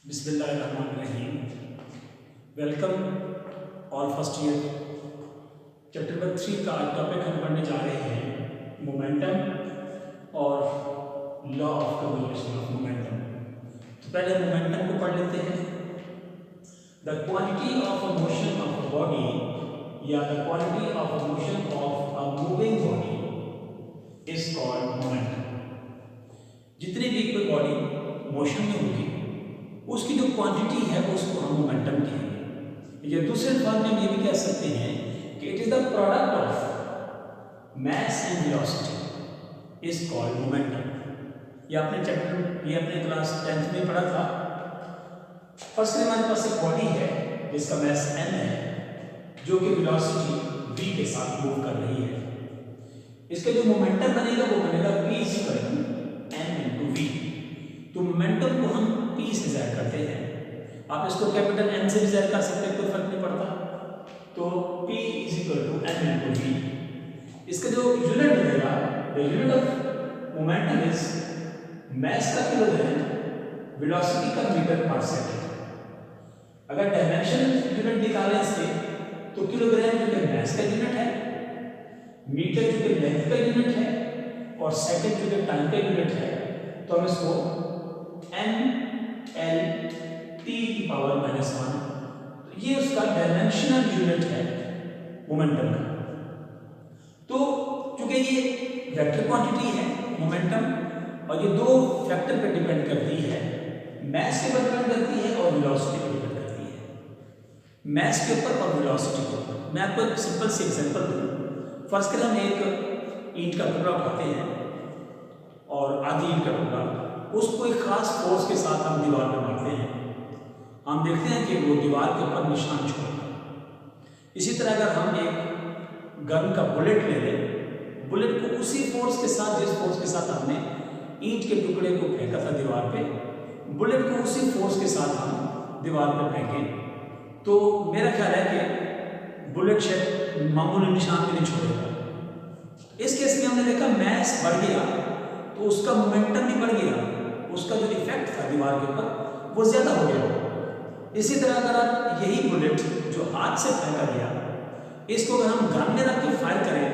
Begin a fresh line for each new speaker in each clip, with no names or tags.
बिस्मिल्लाहिर्रहमानिर्रहीम। Welcome all first year. Chapter number 3 का आज टॉपिक हम पढ़ने जा रहे हैं मोमेंटम और law of conservation of momentum. तो पहले मोमेंटम को पढ़ लेते हैं। The quantity of a motion of a body या the quantity of a motion of a moving body is called momentum. जितनी भी कोई बॉडी मोशन में होगी उसकी जो क्वांटिटी है उसको हम मोमेंटम कहेंगे। या दूसरे अल्फाज में हम ये भी कह सकते हैं कि it is the product of mass and velocity is called momentum. ये अपने क्लास 10th में पढ़ा था। फर्स्ट में हमारे पास एक बॉडी है जिसका मास m है जो कि वेलोसिटी v के साथ मूव कर रही है। इसका जो मोमेंटम बनेगा वो बनेगा p m × v। तो मोमेंटम को हम p से ज़ाहिर करते हैं। आप इसको कैपिटल N से भी ज़ाहिर कर सकते हैं, कोई फर्क नहीं पड़ता। तो p m × v। इसका जो यूनिट बनेगा, the unit of momentum is mass का किलोग्राम, वेलोसिटी का मीटर पर सेकंड। अगर डायमेंशन यूनिट निकालें इसके तो किलोग्राम जो कि मास का यूनिट है, मीटर जो कि लेंथ का यूनिट है और सेकंड जो कि टाइम का यूनिट है। तो हम इसको mLt की पावर -1, तो ये उसका डायमेंशनल यूनिट है मोमेंटम का। तो चूंकि ये वेक्टर क्वांटिटी है मोमेंटम और ये दो फैक्टर पर डिपेंड करती है, मास के ऊपर डिपेंड करती है और वेलोसिटी पर डिपेंड करती है। मास के ऊपर और वेलोसिटी के ऊपर मैं आपको एक सिंपल सी एग्जांपल दूं। फर्स्ट कर हम एक ईंट का टुकड़ा उठाते हैं और आधी ईंट का टुकड़ा, उसको एक खास फोर्स के साथ हम दीवार पर मारते हैं। हम देखते हैं कि वो दीवार के ऊपर निशान छोड़ता है। इसी तरह अगर हम एक गन का बुलेट ले लें, बुलेट को उसी फोर्स के साथ, जिस फोर्स के साथ हमने ईंट के टुकड़े को फेंका था दीवार पे, बुलेट को उसी फोर्स के साथ हम दीवार पर फेंकें तो मेरा ख्याल है कि बुलेट शायद मामूली निशान भी नहीं छोड़ेगा। इस केस में हमने देखा मास बढ़ गया तो उसका मोमेंटम भी बढ़ गया, उसका जो इफेक्ट था दीवार के ऊपर वो ज्यादा हो गया। इसी तरह अगर आप यही बुलेट जो हाथ से फेंका गया, इसको अगर हम गन में रख के फायर करें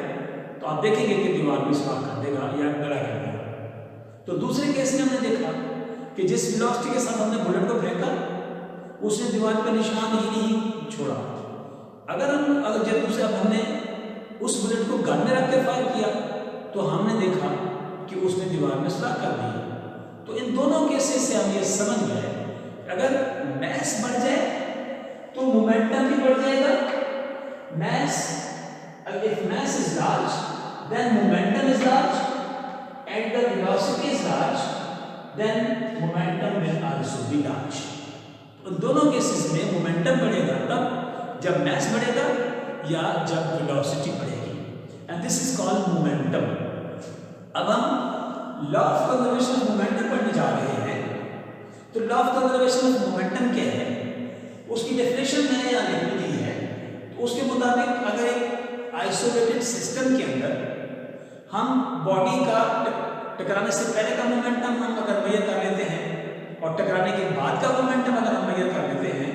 तो आप देखेंगे कि दीवार में सुराख कर देगा या गड़ा कर देगा। तो दूसरे केस में हमने देखा कि जिस वेलोसिटी के साथ हमने बुलेट को फेंका उसने दीवार पर निशान ही नहीं छोड़ा। अगर जब दूसरे अब हमने उस बुलेट को गन में रख के फायर किया तो हमने देखा कि उसने दीवार में सुराख कर दिया। तो इन दोनों केसेस से हम ये समझ गए अगर मास बढ़ जाए तो मोमेंटम भी बढ़ जाएगा। if mass is large then momentum is large and the velocity is large then momentum will also be large। तो दोनों केसेस में मोमेंटम बढ़ेगा तब जब मास बढ़ेगा या जब वेलोसिटी बढ़ेगी, and this is called momentum. अब हम law of conservation of momentum पढ़ने जा रहे हैं। तो law of conservation of momentum क्या है, उसकी डेफिनेशन मैंने यहाँ लिख दी है। तो उसके मुताबिक अगर एक आइसोलेटेड सिस्टम के अंदर हम बॉडी का टकराने से पहले का मोमेंटम हम अगर मेजर कर लेते हैं और टकराने के बाद का मोमेंटम अगर हम मेजर कर लेते हैं,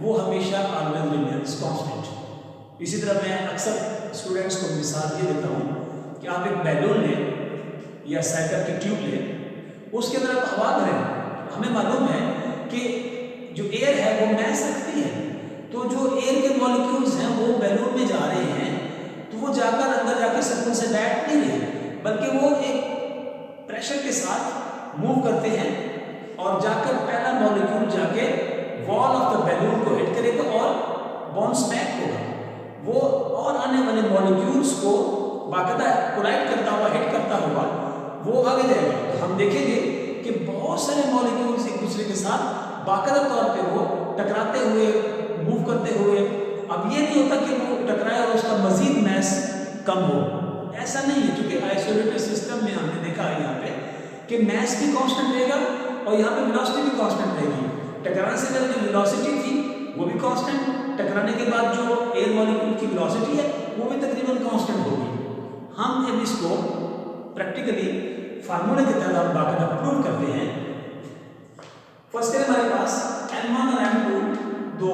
वो हमेशा ऑलवेज रिमेंस कांस्टेंट। इसी तरह मैं अक्सर स्टूडेंट्स को मिसाल ये देता हूँ कि आप एक बैलून लें या साइकिल की ट्यूब लें, उसके अंदर आप हवा भरें। हमें मालूम है कि जो एयर है वो मास रखती है, तो जो एयर के मॉलिक्यूल्स हैं वो बैलून में जा रहे हैं तो वो जाकर अंदर जाकर सुकून से बैठ नहीं रहे, बल्कि वो एक प्रेशर के साथ मूव करते हैं और जाकर पहला मॉलिक्यूल जाके वॉल ऑफ द बैलून को हिट करेगा और बाउंस बैक होगा। वो और आने वाले मॉलिक्यूल्स को बाकायदा कोलाइड करता हुआ, हिट करता हुआ वो आगे जाएगा। तो हम देखेंगे कि बहुत सारे मॉलिक्यूल्स एक दूसरे के साथ बाकायदा तौर पे वो टकराते हुए, मूव करते हुए, अब ये नहीं होता कि वो टकराए और उसका मजीद मास कम हो, ऐसा नहीं है। क्योंकि आइसोलेटेड सिस्टम में हमने देखा है यहाँ पे कि मास भी कांस्टेंट रहेगा और यहाँ पे वेलोसिटी भी कांस्टेंट रहेगी। टकराने से पहले जो वेलोसिटी थी वो भी कांस्टेंट, टकराने के बाद जो एयर मॉलिक्यूल की वेलोसिटी है वो भी तकरीबन कांस्टेंट होगी। हम अब इसको प्रैक्टिकली फार्मूले के तहत हम बाकायदा प्रूव करते हैं। फर्स्ट है हमारे पास m1 और m2 दो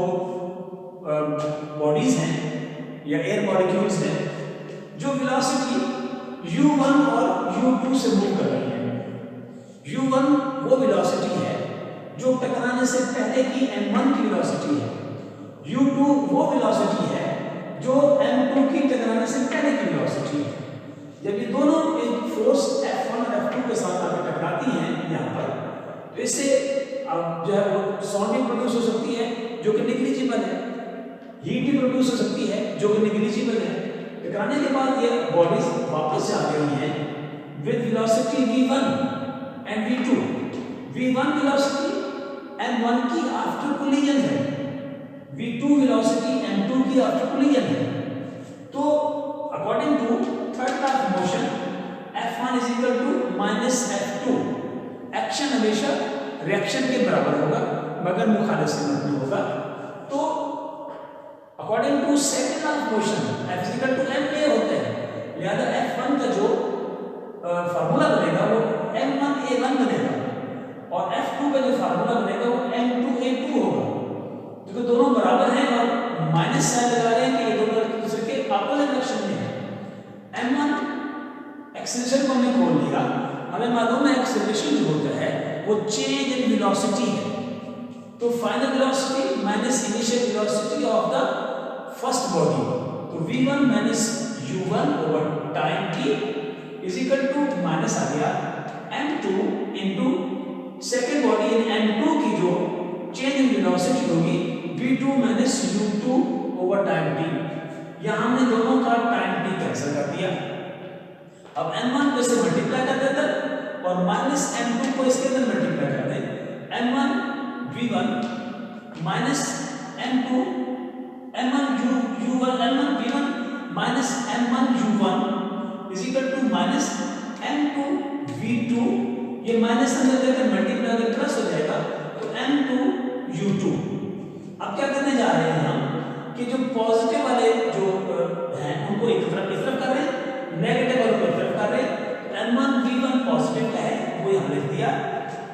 बॉडीज हैं या एयर मॉलिक्यूल्स हैं जो वेलोसिटी u1 और u2 से मूव कर रही हैं। u1 वो वेलोसिटी है जो टकराने से पहले की m1 की वेलोसिटी है, u2 वो वेलोसिटी है जो m2 की टकराने से पहले की वेलोसिटी है। जब ये दोनों एक फोर्स F1 और F2 के साथ आकर टकराती हैं यहाँ पर, तो इससे अब जो है वो साउंड भी प्रोड्यूस हो सकती है जो कि निग्लिजिबल है, हीट भी प्रोड्यूस हो सकती है जो कि निग्लिजिबल है। टकराने के बाद ये बॉडीज वापस से आ गई हैं with velocity v1 and v2। v1 velocity m1 की आफ्टर कोलिजन है, v2 वेलोसिटी m2 की आफ्टर कोलिजन है। तो according to third law of motion F1 is equal to minus F2। Action हमेशा रिएक्शन के बराबर होगा मगर मुखालिफ सिमत में होगा। तो according to second law of motion F is equal to ma होता है, लिहाजा F1 का जो फार्मूला बनेगा वो m1a1 बनेगा और F2 का जो फार्मूला बनेगा वो m2a2 होगा, क्योंकि दोनों बराबर हैं और माइनस साइन लगा रहे हैं कि ये दोनों एक दूसरे के अपोजिट डायरेक्शन में है। m1 एक्सेलरेशन को हमने खोल लिया, हमें मालूम है एक्सेलरेशन जो होता है वो चेंज इन वेलोसिटी है। तो final velocity minus initial velocity of the first body, तो v1 minus u1 over time t is equal to minus आ गया m2 into second body in m2 की जो चेंज इन वेलोसिटी होगी v2 minus u2 over time t। यहां हमने दोनों का टाइम t कैंसिल कर दिया। अब m1 को इससे मल्टीप्लाई कर देते और माइनस m2 को इसके अंदर मल्टीप्लाई कर दें। m1 v1 minus m2 m1 u1 m1 v1 minus m1 u1 is equal to minus m2 v2, ये माइनस अंदर लेकर मल्टीप्लाई कर प्लस हो जाएगा तो m2 u2। अब क्या करने जा रहे हैं हम कि जो पॉजिटिव वाले जो हैं उनको एक तरफ कर रहे हैं, नेगेटिव वालों को एक तरफ कर रहे हैं। m1 v1 पॉजिटिव का है वो यहाँ लिख दिया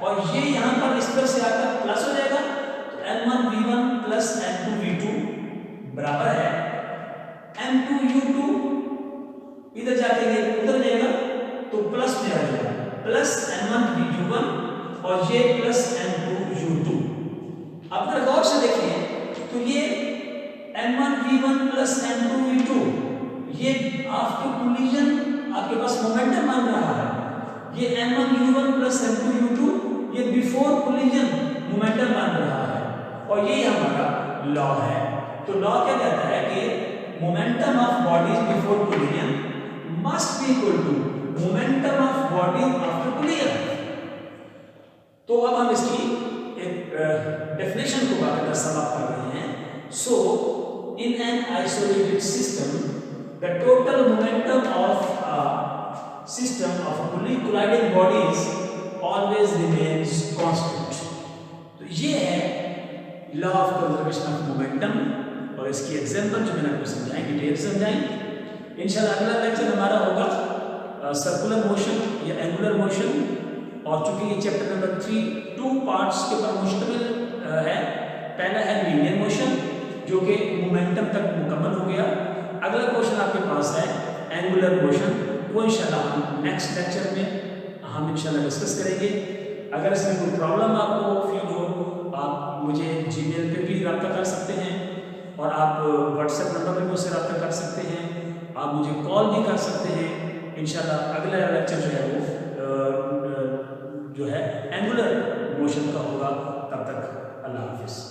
और ये यहाँ पर इस तरफ से आकर प्लस हो जाएगा, तो m1 v1 plus m2 v2 बराबर है m2 u2, इधर जाके ये उधर जाएगा तो प्लस में आ जाएगा प्लस m1 v1 और ये प्लस m2 u2। अब अगर गौर से देखें तो ये m1 v1 plus m2 v2 ये आफ्टर कोलिजन आपके पास मोमेंटम मान रहा है, ये m1 u1 plus m2 u2 ये बिफोर कोलिजन मोमेंटम मान रहा है और ये हमारा लॉ है। तो लॉ क्या कहता है कि momentum of bodies before collision must be equal to momentum of bodies after collision. तो अब हम इसकी एक डेफिनेशन को बाकायदा समाप्त कर रहे हैं। So in an isolated system the total momentum of a system of colliding bodies always remains constant। तो ये है law of conservation of momentum और इसकी एग्जांपल जो मैंने आपको समझाई डिटेल समझाई। इंशाल्लाह अगला लेक्चर हमारा होगा सर्कुलर मोशन या एंगुलर मोशन, और चूंकि ये चैप्टर नंबर 3 2 पार्ट्स के ऊपर मुश्तमिल है। पहला है लीनियर मोशन जो कि मोमेंटम तक मुकम्मल हो गया। अगला क्वेश्चन आपके पास है एंगुलर मोशन, वो इंशाल्लाह हम नेक्स्ट लेक्चर में हम इंशाल्लाह डिस्कस करेंगे। अगर इसमें कोई प्रॉब्लम आपको फील हो आप मुझे जीमेल पे भी रब्ता कर सकते हैं और आप व्हाट्सएप नंबर पे मुझसे रब्ता कर सकते हैं, आप मुझे कॉल भी कर सकते हैं। इंशाल्लाह अगला लेक्चर जो है वो जो है एंगुलर मोशन का होगा। तब तक अल्लाह हाफिज़।